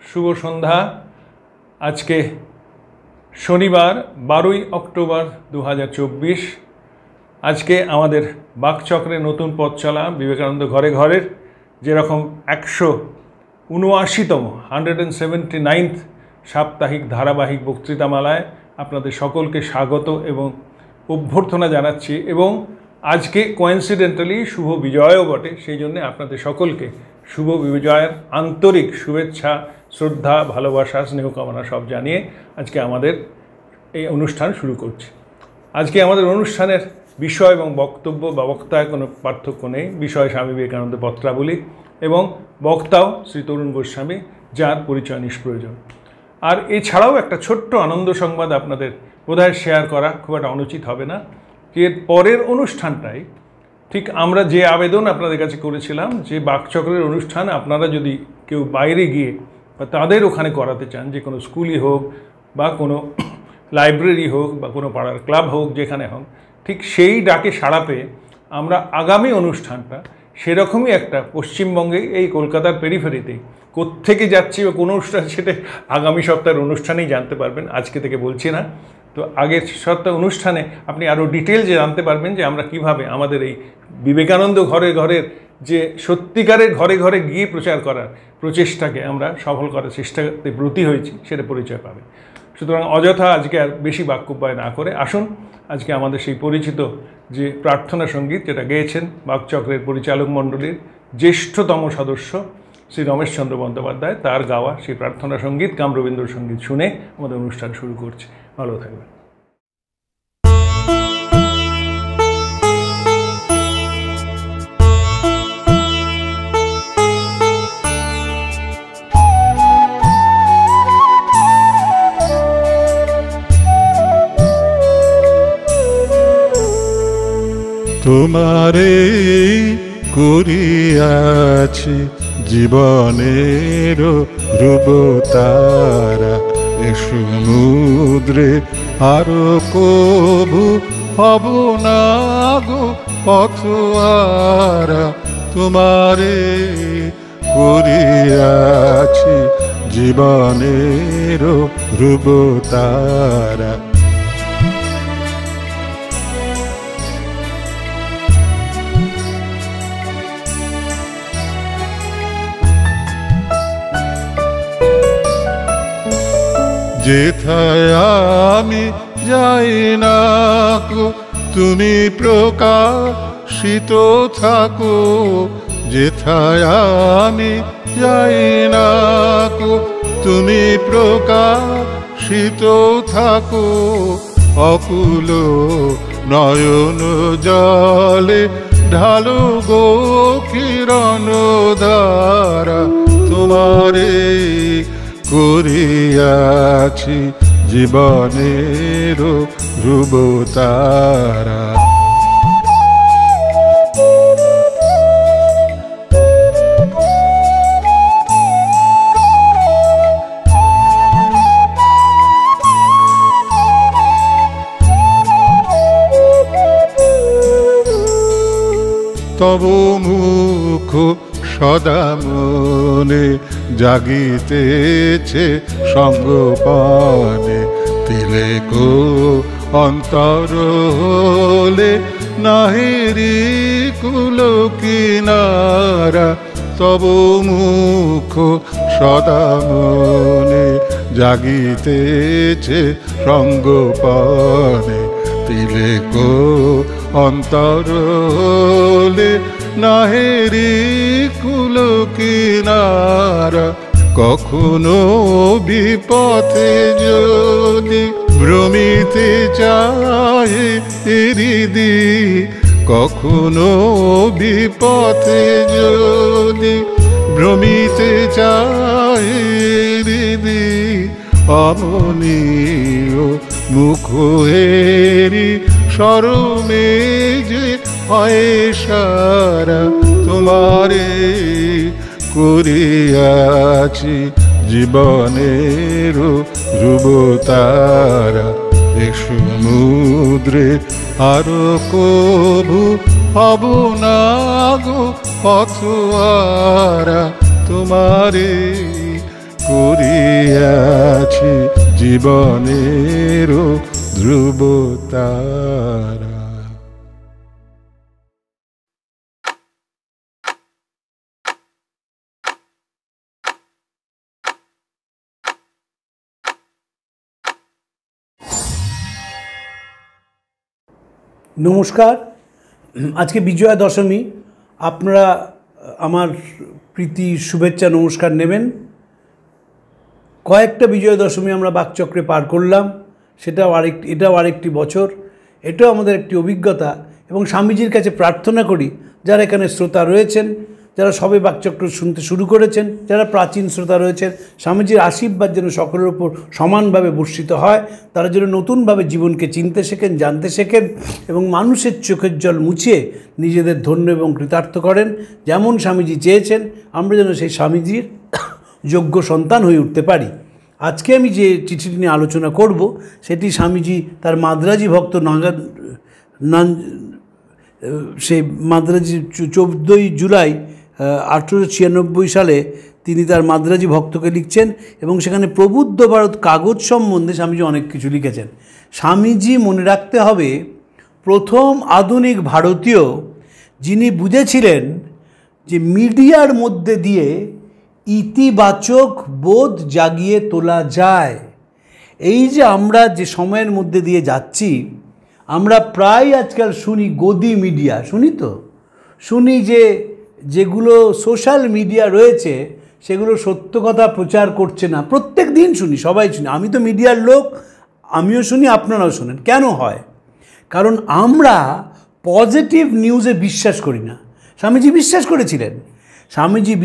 শুভ সন্ধ্যা। আজকে শনিবার 12ই অক্টোবর 2024। আজকে আমাদের বাকচক্রের নতুন পথ চলা বিবেকানন্দ ঘরে ঘরের যেরকম 179তম 179th সাপ্তাহিক ধারাবাহিক বক্তৃতামালায় আপনাদের সকলকে স্বাগত এবং অভ্যর্থনা জানাচ্ছি। এবং আজকে কোইন্সিডেন্টালি শুভ বিজয়ও বটে, সেই জন্য আপনাদের সকলকে শুভ বিজয়ের আন্তরিক শুভেচ্ছা, শ্রদ্ধা, ভালোবাসা, স্নেহ কামনা সব জানিয়ে আজকে আমাদের এই অনুষ্ঠান শুরু করছি। আজকে আমাদের অনুষ্ঠানের বিষয় এবং বক্তব্য বা বক্তায় কোনো পার্থক্য নেই। বিষয় স্বামী বিবেকানন্দ পত্রাবলী এবং বক্তাও শ্রী তরুণ গোস্বামী, যার পরিচয় নিষ্প্রয়োজন। আর এছাড়াও একটা ছোট্ট আনন্দ সংবাদ আপনাদের বোধহয় শেয়ার করা খুব একটা অনুচিত হবে না। এর পরের অনুষ্ঠানটাই ঠিক আমরা যে আবেদন আপনাদের কাছে করেছিলাম যে বাকচক্রের অনুষ্ঠান আপনারা যদি কেউ বাইরে গিয়ে বা তাদের ওখানে করাতে চান, যে কোনো স্কুলই হোক বা কোনো লাইব্রেরি হোক বা কোনো পাড়ার ক্লাব হোক, যেখানে হোক, ঠিক সেই ডাকে সাড়া পেয়ে আমরা আগামী অনুষ্ঠানটা সেরকমই একটা পশ্চিমবঙ্গে এই কলকাতার পেরিফেরিতেই কোত্থেকে যাচ্ছি বা কোনো অনুষ্ঠান, সেটা আগামী সপ্তাহের অনুষ্ঠানেই জানতে পারবেন, আজকে থেকে বলছি না। তো আগের সপ্তাহ অনুষ্ঠানে আপনি আরও ডিটেলসে জানতে পারবেন যে আমরা কিভাবে আমাদের এই বিবেকানন্দ ঘরে ঘরের যে সত্যিকারের ঘরে ঘরে গিয়ে প্রচার করার প্রচেষ্টাকে আমরা সফল করার চেষ্টাতে ব্রতী হয়েছি, সেটা পরিচয় পাবে। সুতরাং অযথা আজকে আর বেশি বাক্যব্যয় না করে আসুন আজকে আমাদের সেই পরিচিত যে প্রার্থনা সঙ্গীত, যেটা গেয়েছেন বাকচক্রের পরিচালক মণ্ডলীর জ্যেষ্ঠতম সদস্য শ্রী রমেশচন্দ্র বন্দ্যোপাধ্যায়, তার গাওয়া সেই প্রার্থনা সঙ্গীত কাম রবীন্দ্রসঙ্গীত শুনে আমাদের অনুষ্ঠান শুরু করছি। ভালো থাকবেন। তোমারে করিয়াছি জীবনের রূপতারা, এ সমুদ্রে আরো কবু হব না গো পথহারা। তোমারে করিয়াছি জীবনের রূপতারা। যেথায় আমি যাই না গো তুমি প্রকাশিত থাকো, যেথায় আমি যাই না গো তুমি প্রকাশিত থাকো। অকুল নয়ন জলে ঢালো গো কিরণ ধারা। তোমারে করিয়াছি জীবনের রূপতারা। তব মুখ সদা মনে জাগিতেছে সঙ্গপানে, তিলেক অন্তর হলে নাহিরি কুল কিনারা। তব মুখ সদা মনে জাগিতেছে সঙ্গপানে, তিলেক অন্তর হলে নাহেরি কুল কিনারা। কখনো বিপথে যদি ভ্রমিতে চায় হৃদি, কখনো বিপথে যদি ভ্রমিতে চায় হৃদি, অমনীয় মুখ হেরি শরমে যে হয় সারা। তোমারে করিয়াছি জীবনের রূপতারা, এ সমুদ্রে আরো কবু হব না গো পথহারা। তোমারে করি আছি জীবনেরও ধ্রুব তারা। নমস্কার, আজকে বিজয়া দশমী। আপনারা আমার প্রীতি শুভেচ্ছা নমস্কার নেবেন। কয়েকটা বিজয়া দশমী আমরা বাকচক্রে পার করলাম, এটাও আরেকটি বছর, এটাও আমাদের একটি অভিজ্ঞতা। এবং স্বামীজির কাছে প্রার্থনা করি, যারা এখানে শ্রোতা রয়েছেন, যারা সবে বাকচক্র শুনতে শুরু করেছেন, যারা প্রাচীন শ্রোতা রয়েছেন, স্বামীজির আশীর্বাদ যেন সকলের উপর সমানভাবে বর্ষিত হয়। তারা যেন নতুনভাবে জীবনকে চিনতে শেখেন, জানতে শেখেন এবং মানুষের চোখের জল মুছিয়ে নিজেদের ধন্য এবং কৃতার্থ করেন। যেমন স্বামীজি চেয়েছেন, আমরা যেন সেই স্বামীজির যোগ্য সন্তান হয়ে উঠতে পারি। আজকে আমি যে চিঠিটি নিয়ে আলোচনা করব, সেটি স্বামীজি তার মাদ্রাজি ভক্ত সেই মাদ্রাজি 14ই জুলাই 1896 সালে তিনি তার মাদ্রাজি ভক্তকে লিখছেন এবং সেখানে প্রবুদ্ধ ভারত কাগজ সম্বন্ধে স্বামীজি অনেক কিছু লিখেছেন। স্বামীজি মনে রাখতে হবে প্রথম আধুনিক ভারতীয় যিনি বুঝেছিলেন যে মিডিয়ার মধ্যে দিয়ে ইতিবাচক বোধ জাগিয়ে তোলা যায়। এই যে আমরা যে সময়ের মধ্যে দিয়ে যাচ্ছি, আমরা প্রায় আজকাল শুনি গদি মিডিয়া, শুনি যেগুলো সোশ্যাল মিডিয়া রয়েছে সেগুলো সত্য কথা প্রচার করছে না। প্রত্যেক দিন শুনি, সবাই শুনি। আমি তো মিডিয়ার লোক, আমিও শুনি, আপনারাও শোনেন। কেন হয়? কারণ আমরা পজিটিভ নিউজে বিশ্বাস করি না। স্বামীজি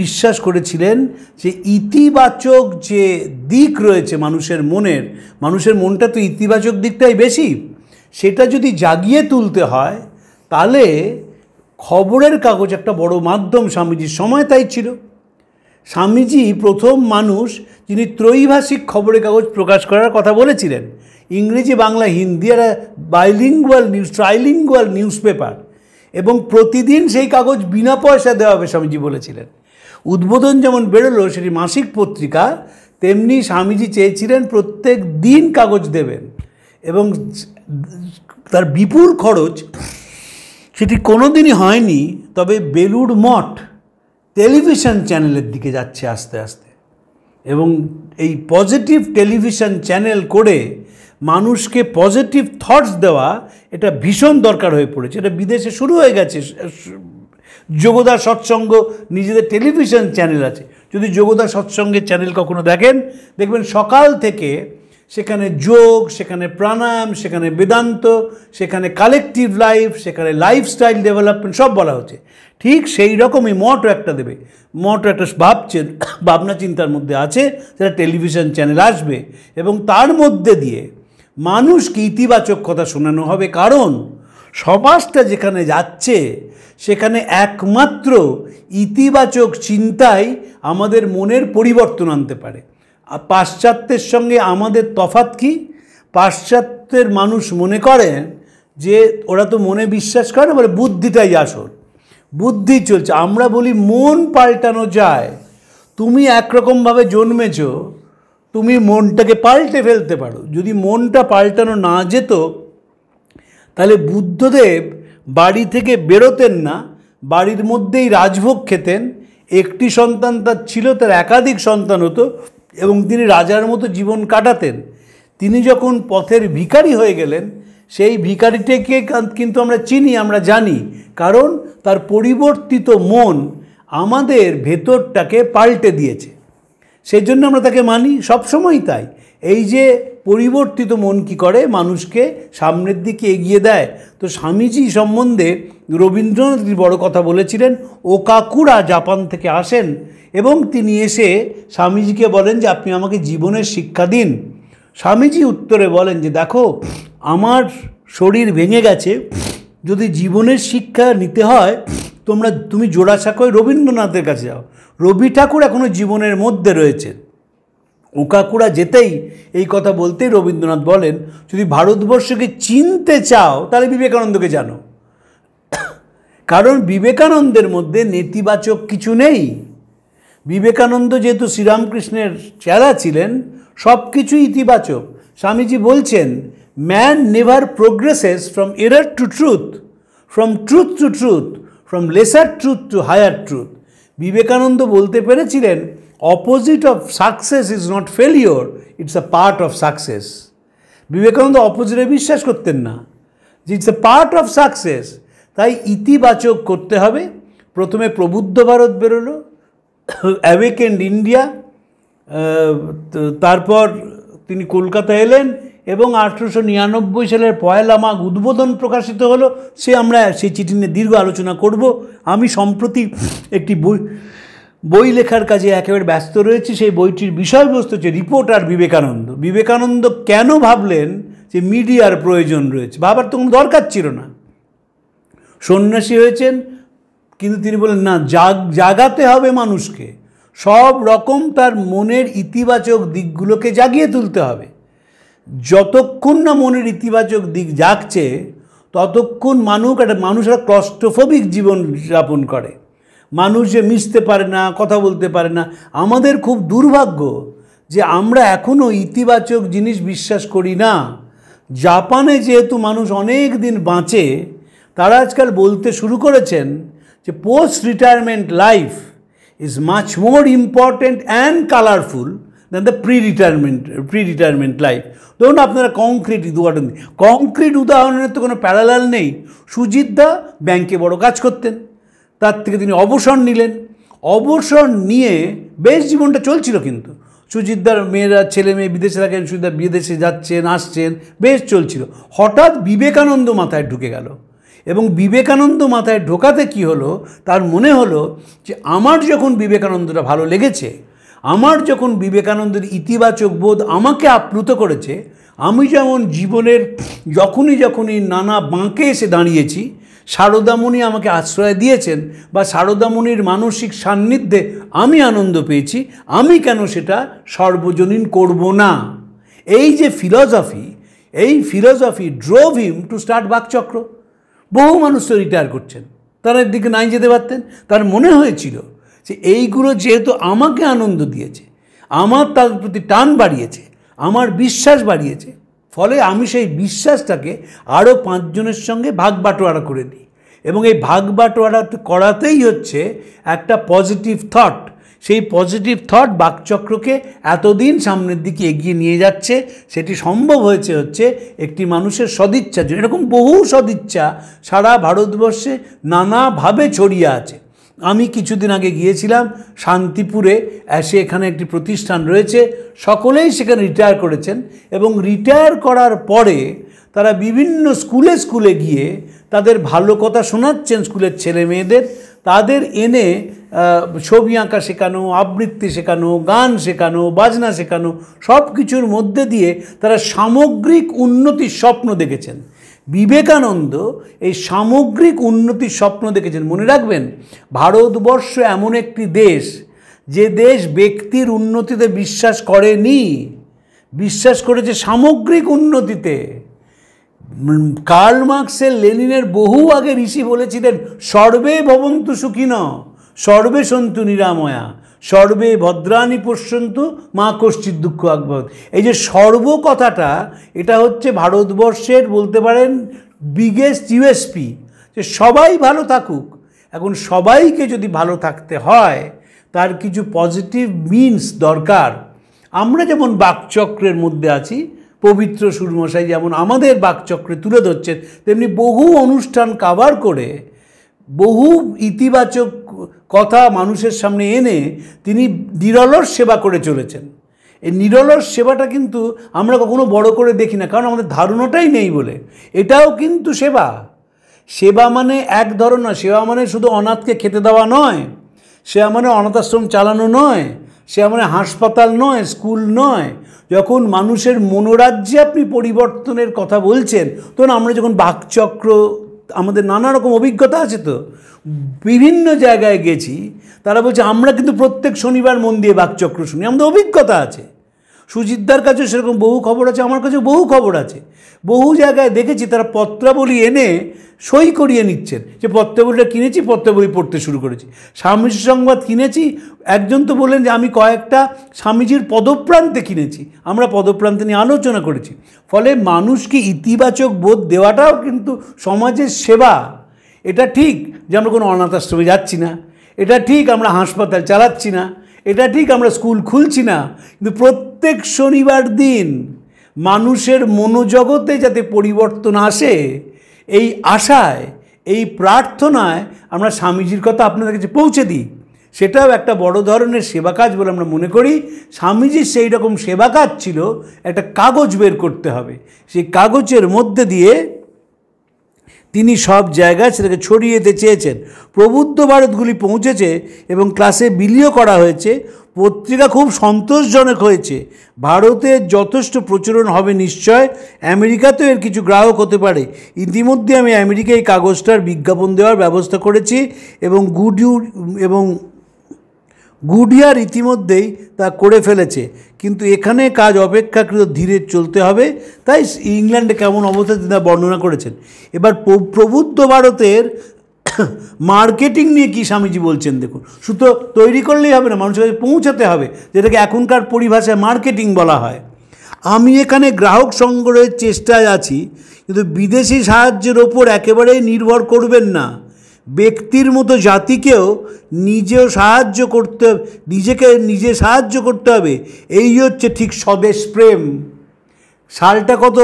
বিশ্বাস করেছিলেন যে ইতিবাচক যে দিক রয়েছে মানুষের মনটা তো ইতিবাচক দিকটাই বেশি, সেটা যদি জাগিয়ে তুলতে হয় তাহলে খবরের কাগজ একটা বড় মাধ্যম। স্বামীজির সময় তাই ছিল। স্বামীজি প্রথম মানুষ যিনি ত্রৈভাষিক খবরের কাগজ প্রকাশ করার কথা বলেছিলেন। ইংরেজি, বাংলা, হিন্দি আর ট্রাইলিঙ্গুয়াল নিউজ পেপার, এবং প্রতিদিন সেই কাগজ বিনা পয়সা দেওয়া হবে স্বামীজি বলেছিলেন। উদ্বোধন যেমন বেরোলো সেটি মাসিক পত্রিকা, তেমনি স্বামীজি চেয়েছিলেন প্রত্যেক দিন কাগজ দেবেন এবং তার বিপুল খরচ সেটি কোনো দিনই হয়নি। তবে বেলুড় মঠ টেলিভিশন চ্যানেলের দিকে যাচ্ছে আস্তে আস্তে, এবং এই পজিটিভ টেলিভিশন চ্যানেল করে মানুষকে পজিটিভ থটস দেওয়া এটা ভীষণ দরকার হয়ে পড়েছে। এটা বিদেশে শুরু হয়ে গেছে। যোগদা সৎসঙ্গ নিজেদের টেলিভিশন চ্যানেল আছে। যদি যোগদা সৎসঙ্গের চ্যানেল কখনো দেখবেন সকাল থেকে সেখানে যোগ, সেখানে প্রাণায়াম, সেখানে বেদান্ত, সেখানে কালেকটিভ লাইফ, সেখানে লাইফস্টাইল ডেভেলপমেন্ট সব বলা হচ্ছে। ঠিক সেই রকমই মঠও একটা দেবে। মঠও একটা ভাবনা চিন্তার মধ্যে আছে, সেটা টেলিভিশন চ্যানেল আসবে এবং তার মধ্যে দিয়ে মানুষকে ইতিবাচক কথা শোনানো হবে। কারণ সমাজটা যেখানে যাচ্ছে সেখানে একমাত্র ইতিবাচক চিন্তাই আমাদের মনের পরিবর্তন আনতে পারে। আর পাশ্চাত্যের সঙ্গে আমাদের তফাৎ কি? পাশ্চাত্যের মানুষ মনে করেন যে ওরা তো মনে বিশ্বাস করে না, বলে বুদ্ধিটাই আসল, বুদ্ধি চলছে। আমরা বলি মন পাল্টানো যায়। তুমি একরকমভাবে জন্মেছ, তুমি মনটাকে পাল্টে ফেলতে পারো। যদি মনটা পাল্টানো না যেত তাহলে বুদ্ধদেব বাড়ি থেকে বেরোতেন না, বাড়ির মধ্যেই রাজভোগ খেতেন। একটি সন্তান তার ছিল, তার একাধিক সন্তান হতো এবং তিনি রাজার মতো জীবন কাটাতেন। তিনি যখন পথের ভিখারি হয়ে গেলেন, সেই ভিখারিটাকে কিন্তু আমরা চিনি, আমরা জানি, কারণ তার পরিবর্তিত মন আমাদের ভেতরটাকে পাল্টে দিয়েছে। সেই জন্য আমরা তাকে মানি, সবসময়ই তাই। এই যে পরিবর্তিত মন কি করে, মানুষকে সামনের দিকে এগিয়ে দেয়। তো স্বামীজি সম্বন্ধে রবীন্দ্রনাথ বড় কথা বলেছিলেন। ওকাকুরা জাপান থেকে আসেন এবং তিনি এসে স্বামীজিকে বলেন যে আপনি আমাকে জীবনের শিক্ষা দিন। স্বামীজি উত্তরে বলেন যে দেখো, আমার শরীর ভেঙে গেছে, যদি জীবনের শিক্ষা নিতে হয় তুমি জোড়াসাঁকোয় রবীন্দ্রনাথের কাছে যাও। রবি ঠাকুর এখনও জীবনের মধ্যে রয়েছে। ওকাকুড়া যেতেই এই কথা বলতেই রবীন্দ্রনাথ বলেন, যদি ভারতবর্ষকে চিনতে চাও তাহলে বিবেকানন্দকে জানো। কারণ বিবেকানন্দের মধ্যে নেতিবাচক কিছু নেই। বিবেকানন্দ যেহেতু শ্রীরামকৃষ্ণের চেলা ছিলেন, সব কিছুই ইতিবাচক। স্বামীজি বলছেন man never progresses from error to truth, from truth to truth, from lesser truth to higher truth. Vivekananda বলতে পেরেছিলেন opposite of success is not failure, it's a part of success. Vivekananda অপোজিটে বিশ্বাস করতেন না, যে it's a part of success. তাই ইতিবাচক করতে হবে। প্রথমে প্রবুদ্ধ ভারত বেরোলো, অ্যাওয়েকেন্ড ইন্ডিয়া, তারপর তিনি কলকাতা এলেন এবং 1899 সালের 1 মাঘ উদ্বোধন প্রকাশিত হলো। আমরা সেই চিঠি নিয়ে দীর্ঘ আলোচনা করব। আমি সম্প্রতি একটি বই লেখার কাজে একেবারে ব্যস্ত রয়েছি। সেই বইটির বিষয়বস্তু হচ্ছে রিপোর্টার বিবেকানন্দ। বিবেকানন্দ কেন ভাবলেন যে মিডিয়ার প্রয়োজন রয়েছে? ভাবার তো কোনো দরকার ছিল না। সন্ন্যাসী হয়েছেন, কিন্তু তিনি বলেন না, জাগাতে হবে মানুষকে, সব রকম তার মনের ইতিবাচক দিকগুলোকে জাগিয়ে তুলতে হবে। যতক্ষণ না মনের ইতিবাচক দিক জাগছে ততক্ষণ মানুষেরা ক্লস্ট্রোফোবিক জীবন যাপন করে। মানুষ যে মিশতে পারে না, কথা বলতে পারে না। আমাদের খুব দুর্ভাগ্য যে আমরা এখনও ইতিবাচক জিনিস বিশ্বাস করি না। জাপানে যেহেতু মানুষ অনেক দিন বাঁচে, তারা আজকাল বলতে শুরু করেছেন যে post retirement life is much more important and colourful than the pre retirement life. ধরুন আপনারা কংক্রিট উদাহরণের তো কোনো প্যারালাল নেই। সুজিত দা ব্যাংকে বড় কাজ করতেন, তার থেকে তিনি অবসর নিলেন। অবসর নিয়ে বেশ জীবনটা চলছিল, কিন্তু সুজিতদার মেয়েরা, ছেলে মেয়ে বিদেশে থাকেন, সুজিতদা বিদেশে যাচ্ছেন আসছেন, বেশ চলছিল। হঠাৎ বিবেকানন্দ মাথায় ঢুকে গেল, এবং বিবেকানন্দ মাথায় ঢোকাতে কি হলো, তার মনে হলো যে আমার যখন বিবেকানন্দটা ভালো লেগেছে, আমার যখন বিবেকানন্দের ইতিবাচক বোধ আমাকে আপ্লুত করেছে, আমি যেমন জীবনের যখনই নানা বাঁকে এসে দাঁড়িয়েছি, সারদামণি আমাকে আশ্রয় দিয়েছেন বা সারদামণির মানসিক সান্নিধ্যে আমি আনন্দ পেয়েছি, আমি কেন সেটা সর্বজনীন করব না? এই যে ফিলসফি, এই philosophy drove him to start Bakchakra. বহু মানুষ তো রিটায়ার করছেন, তারা এর দিকে নাই যেতে পারতেন। তার মনে হয়েছিল যে এইগুলো যেহেতু আমাকে আনন্দ দিয়েছে, আমার তার প্রতি টান বাড়িয়েছে, আমার বিশ্বাস বাড়িয়েছে, ফলে আমি সেই বিশ্বাসটাকে আরও 5 জনের সঙ্গে ভাগ বাটোয়ারা করে দিই। এবং এই ভাগ বাটোয়ারা করাতেই হচ্ছে একটা পজিটিভ থট। সেই পজিটিভ থট বাকচক্রকে এতদিন সামনের দিকে এগিয়ে নিয়ে যাচ্ছে। সেটি সম্ভব হচ্ছে একটি মানুষের সদিচ্ছার জন্য। এরকম বহু সদিচ্ছা সারা ভারতবর্ষে নানাভাবে ছড়িয়ে আছে। আমি কিছুদিন আগে গিয়েছিলাম শান্তিপুরে, এখানে একটি প্রতিষ্ঠান রয়েছে, সকলেই সেখানে রিটায়ার করেছেন, এবং রিটায়ার করার পরে তারা বিভিন্ন স্কুলে গিয়ে তাদের ভালো কথা শোনাচ্ছেন স্কুলের ছেলে মেয়েদের। তাদের এনে ছবি আঁকা শেখানো, আবৃত্তি শেখানো, গান শেখানো, বাজনা শেখানো, সব কিছুর মধ্যে দিয়ে তারা সামগ্রিক উন্নতির স্বপ্ন দেখেছেন। বিবেকানন্দ এই সামগ্রিক উন্নতির স্বপ্ন দেখেছেন। মনে রাখবেন, ভারতবর্ষ এমন একটি দেশ যে দেশ ব্যক্তির উন্নতিতে বিশ্বাস করেনি, বিশ্বাস করেছে সামগ্রিক উন্নতিতে। কার্ল মার্কসের, লেনিনের বহু আগে ঋষি বলেছিলেন সর্বে ভবন্তু সুখিনঃ, সর্বে সন্তু নিরাময়া, সর্বে ভদ্রাণী পশ্যন্তু মা কশ্চিৎ দুঃখ আকভবৎ। এই যে সর্ব কথাটা, এটা হচ্ছে ভারতবর্ষের বলতে পারেন বিগেস্ট ইউএসপি, যে সবাই ভালো থাকুক। এখন সবাইকে যদি ভালো থাকতে হয়, তার কিছু পজিটিভ মিনস দরকার। আমরা যেমন বাকচক্রের মধ্যে আছি, পবিত্র সুরমশাই যেমন আমাদের বাকচক্রে তুলে ধরছেন, তেমনি বহু অনুষ্ঠান কাভার করে বহু ইতিবাচক কথা মানুষের সামনে এনে তিনি নিরলস সেবা করে চলেছেন। এই নিরলস সেবাটা কিন্তু আমরা কখনো বড় করে দেখি না, কারণ আমাদের ধারণাটাই নেই বলে। এটাও কিন্তু সেবা। সেবা মানে এক ধরনের, সেবা মানে শুধু অনাথকে খেতে দেওয়া নয়, সেবা মানে অনাথ আশ্রম চালানো নয়, সেবা মানে হাসপাতাল নয়, স্কুল নয়। যখন মানুষের মনোরাজ্যে আপনি পরিবর্তনের কথা বলছেন, তখন আমরা যখন বাকচক্র, আমাদের নানা রকম অভিজ্ঞতা আছে, তো বিভিন্ন জায়গায় গেছি, তারা বলছে আমরা কিন্তু প্রত্যেক শনিবার মন দিয়ে বাকচক্র শুনি, আমাদের অভিজ্ঞতা আছে। সুজিতদার কাছেও সেরকম বহু খবর আছে, আমার কাছেও বহু খবর আছে। বহু জায়গায় দেখেছি তারা পত্রাবলী এনে সই করিয়ে নিচ্ছেন যে পত্রাবলীটা কিনেছি, পত্রাবলী পড়তে শুরু করেছি। স্বামীজি সংবাদ কিনেছি, একজন তো বললেন যে আমি কয়েকটা স্বামীজির পদপ্রান্তে কিনেছি, আমরা পদপ্রান্তে নিয়ে আলোচনা করেছি। ফলে মানুষকে ইতিবাচক বোধ দেওয়াটাও কিন্তু সমাজের সেবা। এটা ঠিক যে আমরা কোনো অনাথ আশ্রমে যাচ্ছি না, এটা ঠিক আমরা হাসপাতাল চালাচ্ছি না, এটা ঠিক আমরা স্কুল খুলছি না, কিন্তু প্রত্যেক শনিবার দিন মানুষের মনোজগতে যাতে পরিবর্তন আসে, এই আশায়, এই প্রার্থনায় আমরা স্বামীজির কথা আপনাদের কাছে পৌঁছে দিই। সেটাও একটা বড় ধরনের সেবা কাজ বলে আমরা মনে করি। স্বামীজির সেই রকম সেবা কাজ ছিল, একটা কাগজ বের করতে হবে, সেই কাগজের মধ্যে দিয়ে তিনি সব জায়গায় সেটাকে ছড়িয়ে দিতে চেয়েছেন। প্রবুদ্ধ ভারতগুলি পৌঁছেছে এবং ক্লাসে বিলিও করা হয়েছে। পত্রিকা খুব সন্তোষজনক হয়েছে। ভারতের যথেষ্ট প্রচলন হবে নিশ্চয়, আমেরিকাতেও এর কিছু গ্রাহক হতে পারে। ইতিমধ্যে আমি আমেরিকায় এই কাগজটার বিজ্ঞাপন দেওয়ার ব্যবস্থা করেছি এবং গুডিয়ার ইতিমধ্যেই তা করে ফেলেছে, কিন্তু এখানে কাজ অপেক্ষাকৃত ধীরে চলতে হবে। তাই ইংল্যান্ডে কেমন অবস্থা তিনি বর্ণনা করেছেন। এবার প্রবুদ্ধ ভারতের মার্কেটিং নিয়ে কি স্বামীজি বলছেন দেখুন। শুধু তৈরি করলেই হবে না, মানুষের কাছে পৌঁছাতে হবে, যেটাকে এখনকার পরিভাষায় মার্কেটিং বলা হয়। আমি এখানে গ্রাহক সংগ্রহের চেষ্টায় আছি, কিন্তু বিদেশি সাহায্যের ওপর একেবারেই নির্ভর করবেন না। ব্যক্তির মতো জাতিকেও নিজে সাহায্য করতে হবে। এই হচ্ছে ঠিক স্বদেশ প্রেম। সালটা কত,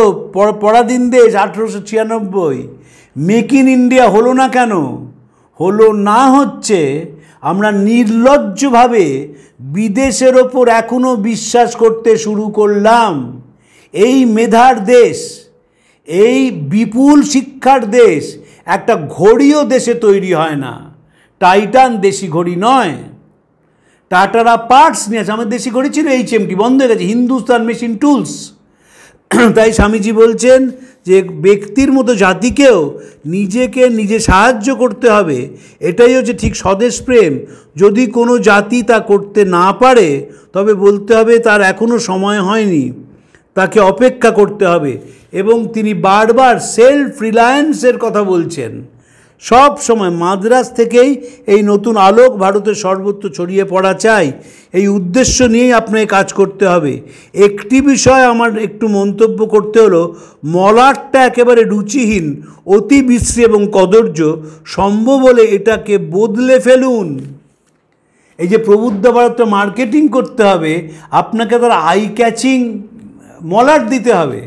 পরাধীন দেশ 1896। মেক ইন ইন্ডিয়া হলো না কেন? হলো না হচ্ছে আমরা নির্লজ্জভাবে বিদেশের ওপর এখনও বিশ্বাস করতে শুরু করলাম। এই মেধার দেশ, এই বিপুল শিক্ষার দেশ, একটা ঘড়িও দেশে তৈরি হয় না। টাইটান দেশি ঘড়ি নয়, টাটারা পার্টস নিয়ে আসে। আমার দেশি ঘড়ি ছিল HMT, বন্ধ হয়ে গেছে, হিন্দুস্তান মেশিন টুলস। তাই স্বামীজি বলছেন যে ব্যক্তির মতো জাতিকেও নিজে সাহায্য করতে হবে। এটাই হচ্ছে ঠিক স্বদেশ প্রেম। যদি কোনো জাতি তা করতে না পারে তবে বলতে হবে তার এখনও সময় হয়নি, তাকে অপেক্ষা করতে হবে। এবং তিনি বারবার সেলফ রিলায়েন্সের কথা বলছেন। সব সময় মাদ্রাজ থেকেই এই নতুন আলোক ভারতের সর্বত্র ছড়িয়ে পড়া চাই। এই উদ্দেশ্য নিয়েই আপনাকে কাজ করতে হবে। একটি বিষয় আমার একটু মন্তব্য করতে হলো, মলাটটা একেবারে রুচিহীন, অতি বিশ্রী এবং কদর্য। সম্ভব হলে এটাকে বদলে ফেলুন। এই যে প্রবুদ্ধ ভারতটা মার্কেটিং করতে হবে, আপনাকে তার আই ক্যাচিং মলাট দিতে হবে।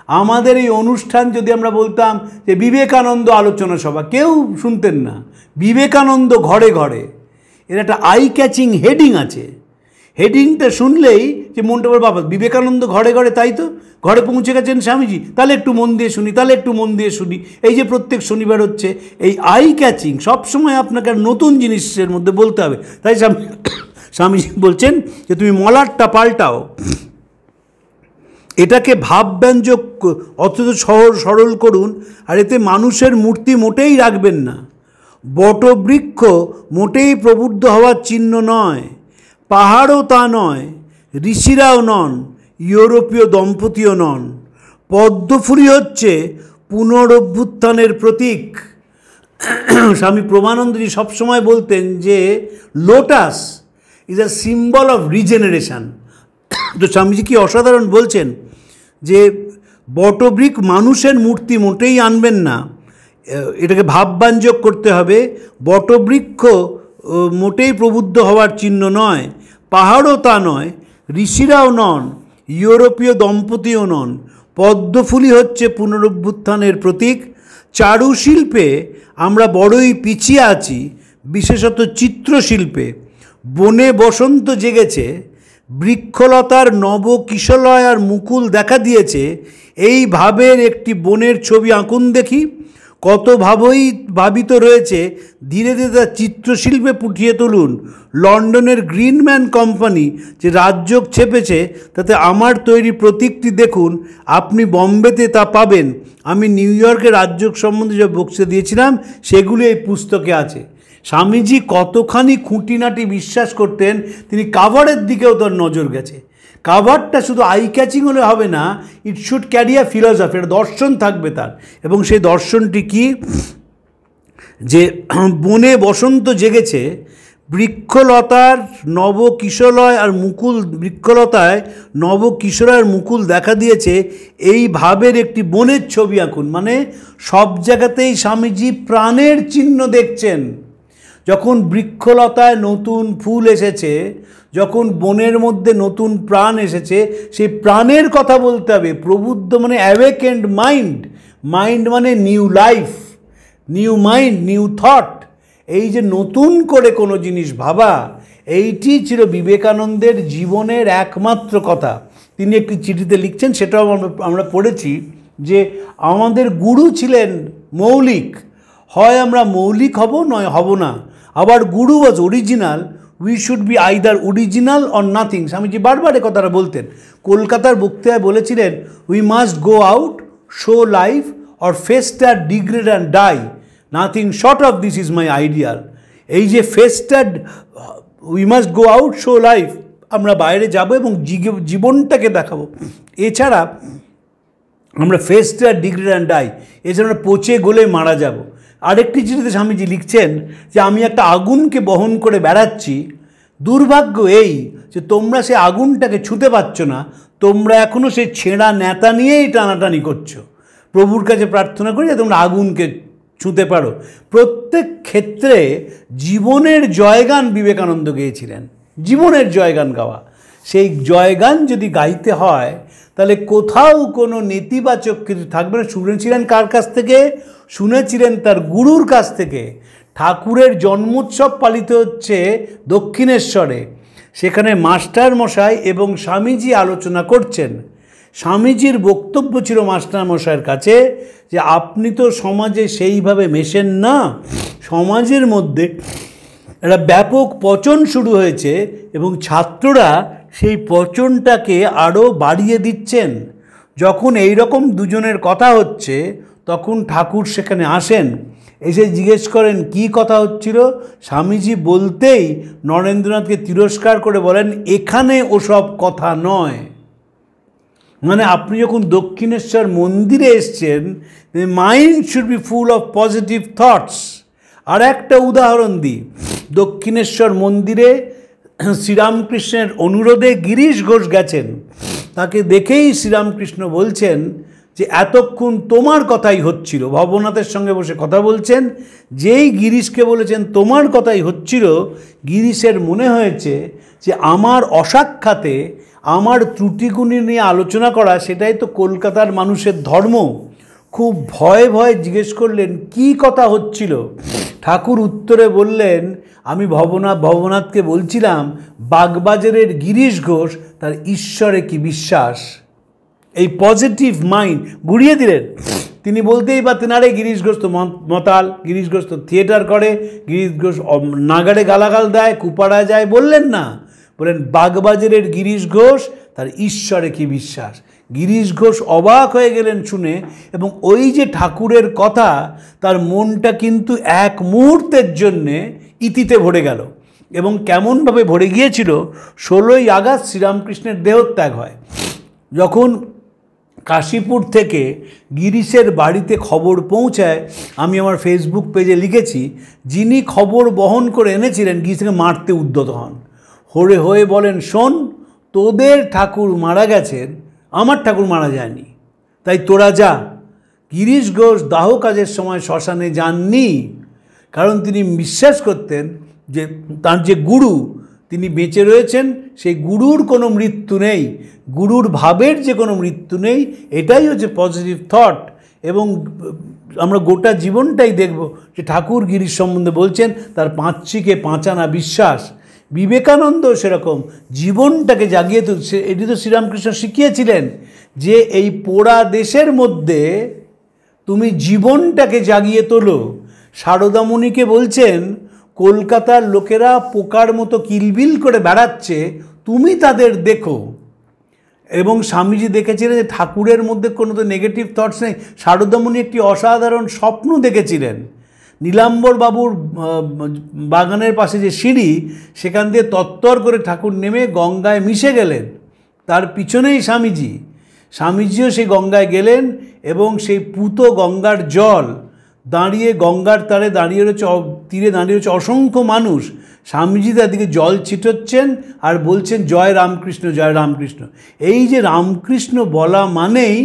আমাদের এই অনুষ্ঠান যদি আমরা বলতাম যে বিবেকানন্দ আলোচনা সভা, কেউ শুনতেন না। বিবেকানন্দ ঘরে ঘরে, এর একটা আই ক্যাচিং হেডিং আছে। হেডিংটা শুনলেই যে মনটা বলে, বাবা বিবেকানন্দ ঘরে ঘরে, তাই তো ঘরে পৌঁছে গেছেন স্বামীজি, তাহলে একটু মন দিয়ে শুনি। এই যে প্রত্যেক শনিবার হচ্ছে, এই আই ক্যাচিং সবসময় আপনাকে নতুন জিনিসের মধ্যে বলতে হবে। তাই স্বামীজি বলছেন যে তুমি মলাটটা পাল্টাও, এটাকে ভাবব্যঞ্জক অথচ সরল করুন। আর এতে মানুষের মূর্তি মোটেই রাখবেন না। বটবৃক্ষ মোটেই প্রবুদ্ধ হওয়ার চিহ্ন নয়, পাহাড়ও তা নয়, ঋষিরাও নন, ইউরোপীয় দম্পতিও নন। পদ্মফুলি হচ্ছে পুনরুত্থানের প্রতীক। স্বামী প্রমানন্দজি সবসময় বলতেন যে lotus is a symbol of regeneration. তো স্বামীজি কি অসাধারণ বলছেন যে বটবৃক্ষ মানুষের মূর্তি মোটেই আনবেন না, এটাকে ভাবব্যঞ্জক করতে হবে। বটবৃক্ষ মোটেই প্রবুদ্ধ হওয়ার চিহ্ন নয়, পাহাড়ও তা নয়, ঋষিরাও নন, ইউরোপীয় দম্পতিও নন। পদ্মফুলি হচ্ছে পুনরুত্থানের প্রতীক। চারুশিল্পে আমরা বড়ই পিছিয়ে আছি, বিশেষত চিত্রশিল্পে। বনে বসন্ত জেগেছে, বৃক্ষলতার নবকিশলয় আর মুকুল দেখা দিয়েছে। এই ভাবের একটি বনের ছবি আঁকুন দেখি। কত ভাবিত রয়েছে, ধীরে ধীরে তার চিত্রশিল্পে ফুটিয়ে তুলুন। লন্ডনের গ্রিনম্যান কোম্পানি যে রাজযোগ ছেপেছে, তাতে আমার তৈরি প্রতীকটি দেখুন। আপনি বম্বেতে তা পাবেন। আমি নিউ ইয়র্কের রাজযোগ সম্বন্ধে যে বক্তৃতা দিয়েছিলাম, সেগুলি এই পুস্তকে আছে। স্বামীজি কতখানি খুঁটিনাটি বিশ্বাস করতেন, তিনি কাভারের দিকেও তার নজর গেছে। কাভারটা শুধু আই ক্যাচিং হলে হবে না, it should carry a philosophy, একটা দর্শন থাকবে তার। এবং সেই দর্শনটি কি, যে বনে বসন্ত জেগেছে, বৃক্ষলতার নবকিশলয় আর মুকুল, বৃক্ষলতায় নবকিশলয়ের মুকুল দেখা দিয়েছে, এই ভাবের একটি বনের ছবি আঁকুন। মানে সব জায়গাতেই স্বামীজি প্রাণের চিহ্ন দেখছেন। যখন বৃক্ষলতায় নতুন ফুল এসেছে, যখন বনের মধ্যে নতুন প্রাণ এসেছে, সেই প্রাণের কথা বলতে হবে। প্রবুদ্ধ মানে অ্যাওয়েকেন্ড মাইন্ড, মাইন্ড মানে new life, new mind, new thought. এই যে নতুন করে কোনো জিনিস ভাবা, এইটি ছিল বিবেকানন্দের জীবনের একমাত্র কথা। তিনি একটি চিঠিতে লিখছেন, সেটাও আমরা পড়েছি, যে আমাদের গুরু ছিলেন মৌলিক, হয় আমরা মৌলিক হব নয় হব না। আবার guru was original, we should be either original or nothing. Swamiji বারবার এ কথাটা বলতেন। কলকাতার বক্তৃতায় বলেছিলেন, we must go out, show life, or fester, degrade and die, nothing short of this is my ideal. এই যে fester, we must go out, show life, আমরা বাইরে যাব এবং জীবনটাকে দেখাবো। এছাড়া আমরা ফেস্টার, ডিগ্রেড অ্যান্ড ডাই, এছাড়া আমরা পচে গলে মারা যাব। আরেকটি চিঠিতে স্বামীজি লিখছেন যে আমি একটা আগুনকে বহন করে বেড়াচ্ছি, দুর্ভাগ্য এই যে তোমরা সে আগুনটাকে ছুঁতে পারছো না, তোমরা এখনও সেই ছেঁড়া নেতা নিয়েই টানাটানি করছো। প্রভুর কাছে প্রার্থনা করি যে তোমরা আগুনকে ছুঁতে পারো। প্রত্যেক ক্ষেত্রে জীবনের জয়গান বিবেকানন্দ গেয়েছিলেন। জীবনের জয়গান গাওয়া, সেই জয়গান যদি গাইতে হয় তাহলে কোথাও কোনো নেতিবাচক কিছু থাকবে না। শুনেছিলেন কার কাছ থেকে? শুনেছিলেন তার গুরুর কাছ থেকে। ঠাকুরের জন্মোৎসব পালিত হচ্ছে দক্ষিণেশ্বরে, সেখানে মাস্টার মশাই এবং স্বামীজি আলোচনা করছেন। স্বামীজির বক্তব্য ছিল মাস্টার মশাইয়ের কাছে যে আপনি তো সমাজে সেইভাবে মেশেন না, সমাজের মধ্যে একটা ব্যাপক পচন শুরু হয়েছে এবং ছাত্ররা সেই পচনটাকে আরও বাড়িয়ে দিচ্ছেন। যখন এই রকম দুজনের কথা হচ্ছে তখন ঠাকুর সেখানে আসেন, এসে জিজ্ঞেস করেন কি কথা হচ্ছিল। স্বামীজি বলতেই নরেন্দ্রনাথকে তিরস্কার করে বলেন, এখানে ওসব কথা নয়। মানে আপনি যখন দক্ষিণেশ্বর মন্দিরে এসছেন, mind should be full of positive thoughts. আর একটা উদাহরণ দিই, দক্ষিণেশ্বর মন্দিরে শ্রীরামকৃষ্ণের অনুরোধে গিরিশ ঘোষ গেছেন। তাকে দেখেই শ্রীরামকৃষ্ণ বলছেন যে এতক্ষণ তোমার কথাই হচ্ছিল। ভবনাথের সঙ্গে বসে কথা বলছেন, যেই গিরিশকে বলেছেন তোমার কথাই হচ্ছিল, গিরিশের মনে হয়েছে যে আমার অসাক্ষাতে আমার ত্রুটিগুলি নিয়ে আলোচনা করা, সেটাই তো কলকাতার মানুষের ধর্ম। খুব ভয়ে ভয়ে জিজ্ঞেস করলেন কি কথা হচ্ছিল। ঠাকুর উত্তরে বললেন, আমি ভবনাথকে বলছিলাম বাগবাজারের গিরিশ ঘোষ তার ঈশ্বরে কি বিশ্বাস। এই পজিটিভ মাইন্ড ঘুরিয়ে দিলেন। তিনি বলতেই পারতেন আরে গিরিশ ঘোষ তো মতাল, গিরিশ ঘোষ তো থিয়েটার করে, গিরিশ ঘোষ নাগাড়ে গালাগাল দেয়, কুপাড়ায় যায়। বললেন না, বলেন বাগবাজারের গিরিশ ঘোষ তার ঈশ্বরে কি বিশ্বাস। গিরিশ ঘোষ অবাক হয়ে গেলেন শুনে, এবং ওই যে ঠাকুরের কথা, তার মনটা কিন্তু এক মুহূর্তের জন্যে ইতিতে ভরে গেল। এবং কেমনভাবে ভরে গিয়েছিল, 16ই আগস্ট শ্রীরামকৃষ্ণের দেহত্যাগ হয়। যখন কাশীপুর থেকে গিরিশের বাড়িতে খবর পৌঁছায়, আমি আমার ফেসবুক পেজে লিখেছি, যিনি খবর বহন করে এনেছিলেন গিরিশকে মারতে উদ্যত হন। হরে হয়ে বলেন, শোন, তোদের ঠাকুর মারা গেছেন, আমার ঠাকুর মারা যায়নি, তাই তোরা যা। গিরিশ ঘোষ দাহ কাজের সময় শ্মশানে যাননি, কারণ তিনি বিশ্বাস করতেন যে তার যে গুরু তিনি বেঁচে রয়েছেন, সেই গুরুর কোনো মৃত্যু নেই, গুরুর ভাবের যে কোনো মৃত্যু নেই। এটাই হচ্ছে পজিটিভ থট। এবং আমরা গোটা জীবনটাই দেখব যে ঠাকুর গিরিশ সম্বন্ধে বলছেন তার পাঁচশিকে পাঁচানা বিশ্বাস। বিবেকানন্দ সেরকম জীবনটাকে জাগিয়ে তুলছে। এটি তো শ্রীরামকৃষ্ণ শিখিয়েছিলেন যে এই পোড়া দেশের মধ্যে তুমি জীবনটাকে জাগিয়ে তোলো। সারদামণিকে বলছেন কলকাতার লোকেরা পোকার মতো কিলবিল করে বেড়াচ্ছে, তুমি তাদের দেখো। এবং স্বামীজি দেখেছিলেন যে ঠাকুরের মধ্যে কোনো তো নেগেটিভ থটস নেই। সারদামণি একটি অসাধারণ স্বপ্ন দেখেছিলেন। নীলাম্বর বাবুর বাগানের পাশে যে সিঁড়ি, সেখান দিয়ে তত্তর করে ঠাকুর নেমে গঙ্গায় মিশে গেলেন। তার পিছনেই স্বামীজিও সেই গঙ্গায় গেলেন এবং সেই পুত গঙ্গার জল দাঁড়িয়ে গঙ্গার তীরে দাঁড়িয়ে রয়েছে অসংখ্য মানুষ। স্বামীজি তাদেরকে জল ছিটোচ্ছেন আর বলছেন জয় রামকৃষ্ণ, জয় রামকৃষ্ণ। এই যে রামকৃষ্ণ বলা মানেই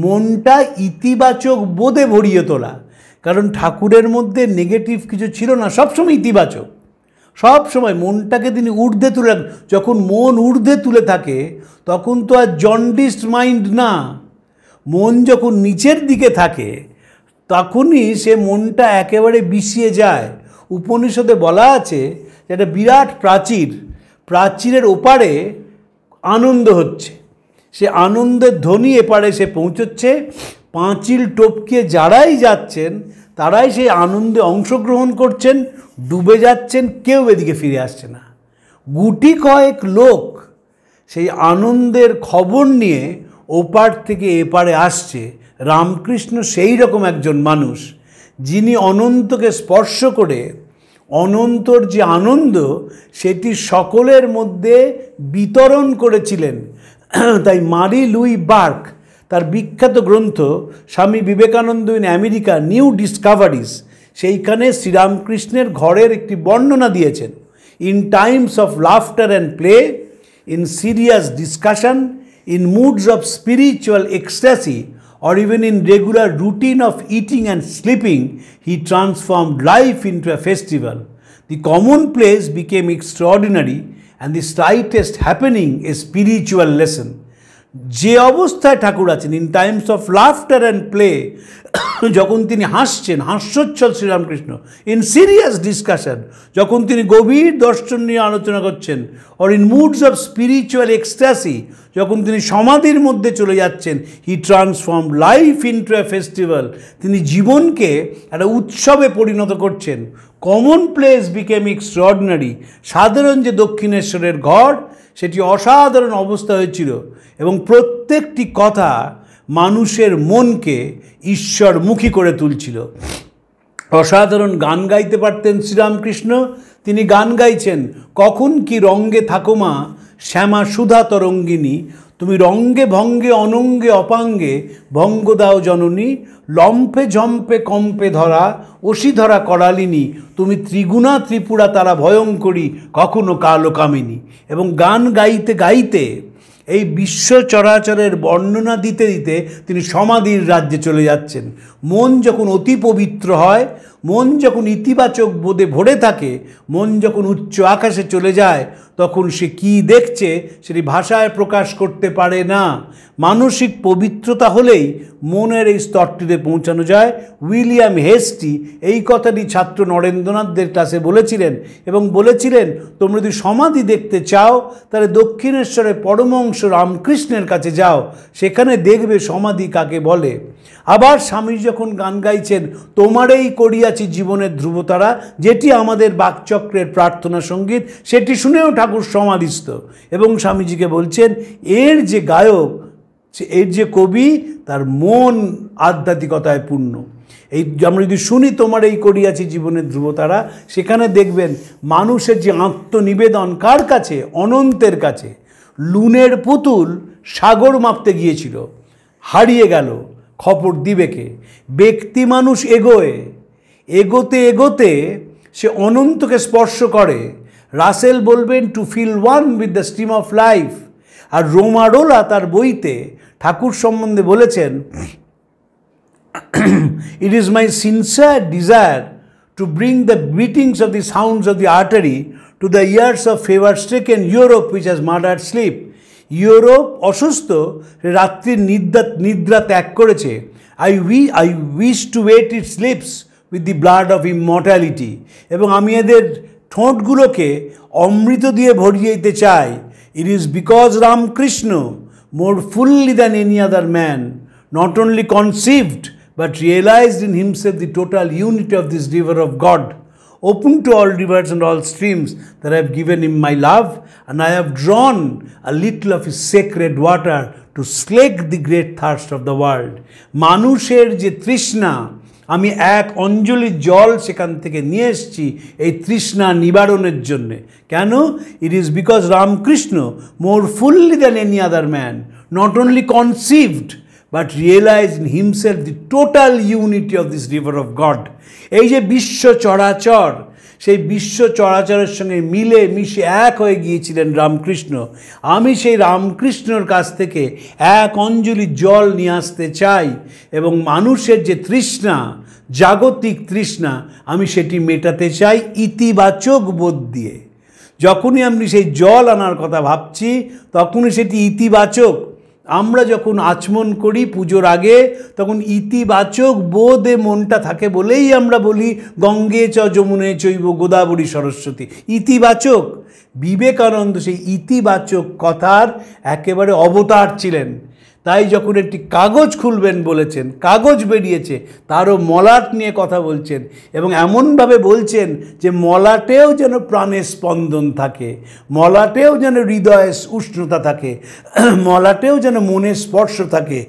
মনটা ইতিবাচক বোধে ভরিয়ে তোলা, কারণ ঠাকুরের মধ্যে নেগেটিভ কিছু ছিল না, সবসময় ইতিবাচক, সব সময় মনটাকে তিনি ঊর্ধ্বে তুলে। যখন মন ঊর্ধ্বে তুলে থাকে তখন তো আর জন্ডিসড মাইন্ড না, মন যখন নিচের দিকে থাকে তখনই সে মনটা একেবারে বিষিয়ে যায়। উপনিষদে বলা আছে যে একটা বিরাট প্রাচীরের ওপারে আনন্দ হচ্ছে, সে আনন্দের ধ্বনি এপারে সে পৌঁছচ্ছে, পাঁচিল টপকিয়ে যারাই যাচ্ছেন তারাই সেই আনন্দে অংশগ্রহণ করছেন, ডুবে যাচ্ছেন, কেউ এদিকে ফিরে আসছে না। গুটি কয়েক লোক সেই আনন্দের খবর নিয়ে ওপার থেকে এপারে আসছে। রামকৃষ্ণ সেই রকম একজন মানুষ যিনি অনন্তকে স্পর্শ করে অনন্তর যে আনন্দ সেটি সকলের মধ্যে বিতরণ করেছিলেন। তাই মারি লুই বার্ক তার বিখ্যাত গ্রন্থ Swami Vivekananda in America new discoveries, সেইখানে শ্রীরামকৃষ্ণের ঘরের একটি বর্ণনা দিয়েছেন। In times of laughter and play, in serious discussion, in moods of spiritual ecstasy, or even in regular routine of eating and sleeping, he transformed life into a festival. The commonplace became extraordinary and the slightest happening a spiritual lesson. যে অবস্থায় ঠাকুর আছেন, in times of laughter and play, যখন তিনি হাসছেন, হাস্যোচ্ছল Sri Ramakrishna, in serious discussion, যখন তিনি গভীর দর্শন নিয়ে আলোচনা করছেন, or in moods of spiritual ecstasy, যখন তিনি সমাধির মধ্যে চলে যাচ্ছেন, he transform life into a festival, তিনি জীবনকে একটা উৎসবে পরিণত করছেন। কমন প্লেস বিকেম এক্সট্রাঅর্ডিনারি, সাধারণ যে দক্ষিণেশ্বরের ঘর সেটি অসাধারণ অবস্থা হয়েছিল এবং প্রত্যেকটি কথা মানুষের মনকে ঈশ্বরমুখী করে তুলছিল। অসাধারণ গান গাইতে পারতেন শ্রীরামকৃষ্ণ, তিনি গান গাইছেন, কখন কি রঙ্গে থাকো মা শ্যামা সুধা তরঙ্গিনী, তুমি রঙ্গে ভঙ্গে অনঙ্গে অপাঙ্গে ভঙ্গ দাও জননী, লম্পে ঝম্পে কম্পে ধরা অসি ধরা করালিনী, তুমি ত্রিগুণা ত্রিপুরা তারা ভয়ঙ্করী কখনো কালো কামিনী। এবং গান গাইতে গাইতে এই বিশ্ব চরাচরের বর্ণনা দিতে দিতে তিনি সমাধির রাজ্যে চলে যাচ্ছেন। মন যখন অতি পবিত্র হয়, মন যখন ইতিবাচক বোধে ভরে থাকে, মন যখন উচ্চ আকাশে চলে যায়, তখন সে কী দেখছে সেটি ভাষায় প্রকাশ করতে পারে না। মানসিক পবিত্রতা হলেই মনের এই স্তরটিতে পৌঁছানো যায়। উইলিয়াম হেস্টি এই কথাটি ছাত্র নরেন্দ্রনাথদের ক্লাসে বলেছিলেন এবং বলেছিলেন, তোমরা যদি সমাধি দেখতে চাও তাহলে দক্ষিণেশ্বরে পরমহংস রামকৃষ্ণের কাছে যাও, সেখানে দেখবে সমাধি কাকে বলে। আবার স্বামী যখন গান গাইছেন, তোমারেই করিয়াছি জীবনের ধ্রুবতারা, যেটি আমাদের বাকচক্রের প্রার্থনা সঙ্গীত, সেটি শুনেও ঠাকুর সমাধিস্থ এবং স্বামীজিকে বলছেন, এর যে গায়ক, এর যে কবি, তার মন আধ্যাত্মিকতায় পূর্ণ। এই আমরা যদি শুনি তোমার এই করিয়াছি জীবনের ধ্রুবতারা, সেখানে দেখবেন মানুষের যে আত্মনিবেদন কার কাছে, অনন্তের কাছে। লুনের পুতুল সাগর মাপতে গিয়েছিল, হারিয়ে গেল, খবর দিবে কে? ব্যক্তি মানুষ এগোতে এগোতে সে অনন্তকে স্পর্শ করে। রাসেল বলবেন to feel one with the stream of life. আর রোমারোলা তার বইতে ঠাকুর সম্বন্ধে বলেছেন, it is my sincere desire to bring the beatings of the sounds of the artery to the ears of fever stricken Europe which has murdered sleep. Europe অসুস্থ, রাত্রির নিদ্রা ত্যাগ করেছে। I wish to wet its lips with the blood of immortality. এবং আমি এদের ঠোঁটগুলোকে অমৃত দিয়ে ভরিয়ে দিতে চাই। It is because Ramakrishna, more fully than any other man, not only conceived but realized in himself the total unity of this river of God, open to all rivers and all streams, that I have given him my love, and I have drawn a little of his sacred water to slake the great thirst of the world. মানুষের যে তৃষ্ণা আমি এক অঞ্জলি জল সেখান থেকে নিয়ে এসেছি এই তৃষ্ণা নিবারণের জন্যে। কেন? It is because Ramakrishna more fully than any other man not only conceived but realize in himself the total unity of this river of God. এই যে বিশ্ব চরাচর, সেই বিশ্ব চরাচরের সঙ্গে মিলে মিশে এক হয়ে গিয়েছিলেন রামকৃষ্ণ। আমি সেই রামকৃষ্ণর কাছ থেকে এক অঞ্জলি জল নিয়ে আসতে চাই এবং মানুষের যে তৃষ্ণা, জাগতিক তৃষ্ণা, আমি সেটি মেটাতে চাই ইতিবাচক বোধ দিয়ে। যখনই আমি সেই জল আনার কথা ভাবছি তখনই সেটি ইতিবাচক। আমরা যখন আচমন করি পুজোর আগে, তখন ইতিবাচক বোধে মনটা থাকে বলেই আমরা বলি গঙ্গে চ যমুনে চৈব গোদাবরী সরস্বতী। ইতিবাচক। বিবেকানন্দ সেই ইতিবাচক কথার একেবারে অবতার ছিলেন। তাই যখন একটি কাগজ খুলবেন বলেছেন, কাগজ বেরিয়েছে, তারও মলাট নিয়ে কথা বলছেন এবং এমনভাবে বলছেন যে মলাটেও যেন প্রাণের স্পন্দন থাকে, মলাটেও যেন হৃদয়ে উষ্ণতা থাকে, মলাটেও যেন মনের স্পর্শ থাকে।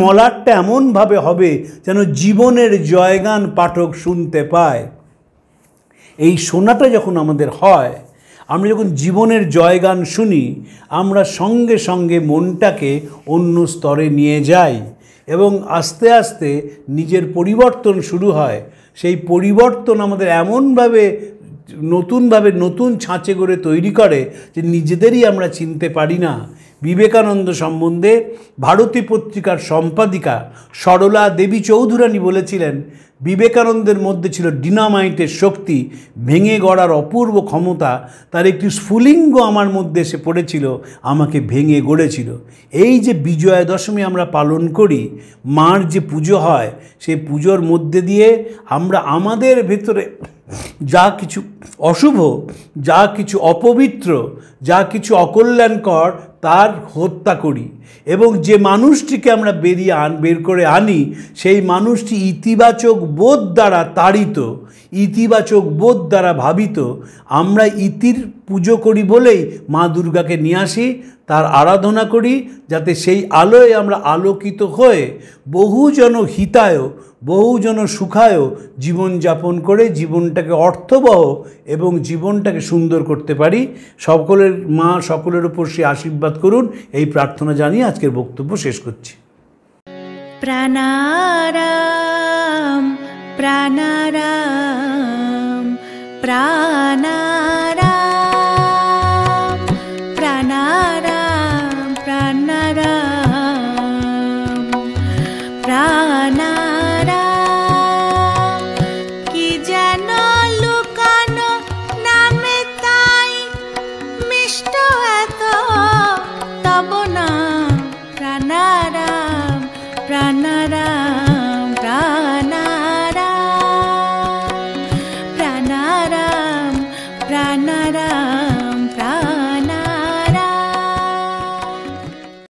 মলাটটা এমনভাবে হবে যেন জীবনের জয়গান পাঠক শুনতে পায়। এই শোনাটা যখন আমাদের হয়, আমরা যখন জীবনের জয়গান শুনি, আমরা সঙ্গে সঙ্গে মনটাকে অন্য স্তরে নিয়ে যাই এবং আস্তে আস্তে নিজের পরিবর্তন শুরু হয়। সেই পরিবর্তন আমাদের এমনভাবে নতুন ছাঁচে করে তৈরি করে যে নিজেদেরই আমরা চিনতে পারি না। বিবেকানন্দ সম্বন্ধে ভারতী পত্রিকার সম্পাদিকা সরলা দেবী চৌধুরানী বলেছিলেন, বিবেকানন্দের মধ্যে ছিল ডিনামাইটের শক্তি, ভেঙে গড়ার অপূর্ব ক্ষমতা। তার একটি স্ফুলিঙ্গ আমার মধ্যে এসে পড়েছিল, আমাকে ভেঙে গড়েছিল। এই যে বিজয়া দশমী আমরা পালন করি, মার যে পুজো হয়, সেই পুজোর মধ্যে দিয়ে আমরা আমাদের ভেতরে যা কিছু অশুভ, যা কিছু অপবিত্র, যা কিছু অকল্যাণকর, তার হত্যা করি এবং যে মানুষটিকে আমরা বের করে আনি, সেই মানুষটি ইতিবাচক বোধ দ্বারা তাড়িত, ইতিবাচক বোধ দ্বারা ভাবিত। আমরা ইতির পুজো করি বলেই মা দুর্গাকে নিয়ে আসি, তার আরাধনা করি, যাতে সেই আলোয় আমরা আলোকিত হয়ে বহুজন হিতায়, বহুজন সুখায় জীবনযাপন করে জীবনটাকে অর্থবহ এবং জীবনটাকে সুন্দর করতে পারি। সকলের মা সকলের উপর সে আশীর্বাদ করুন, এই প্রার্থনা জানিয়ে আজকের বক্তব্য শেষ করছি। প্রাণারাম প্রাণারাম প্রাণারাম প্রাণারাম প্রাণারাম প্রাণারাম। কি যেন লুকানো নামে তাই মিষ্ট এত তব নাম। প্রাণারাম প্রাণারাম প্রাণারাম প্রাণারাম প্রাণারাম।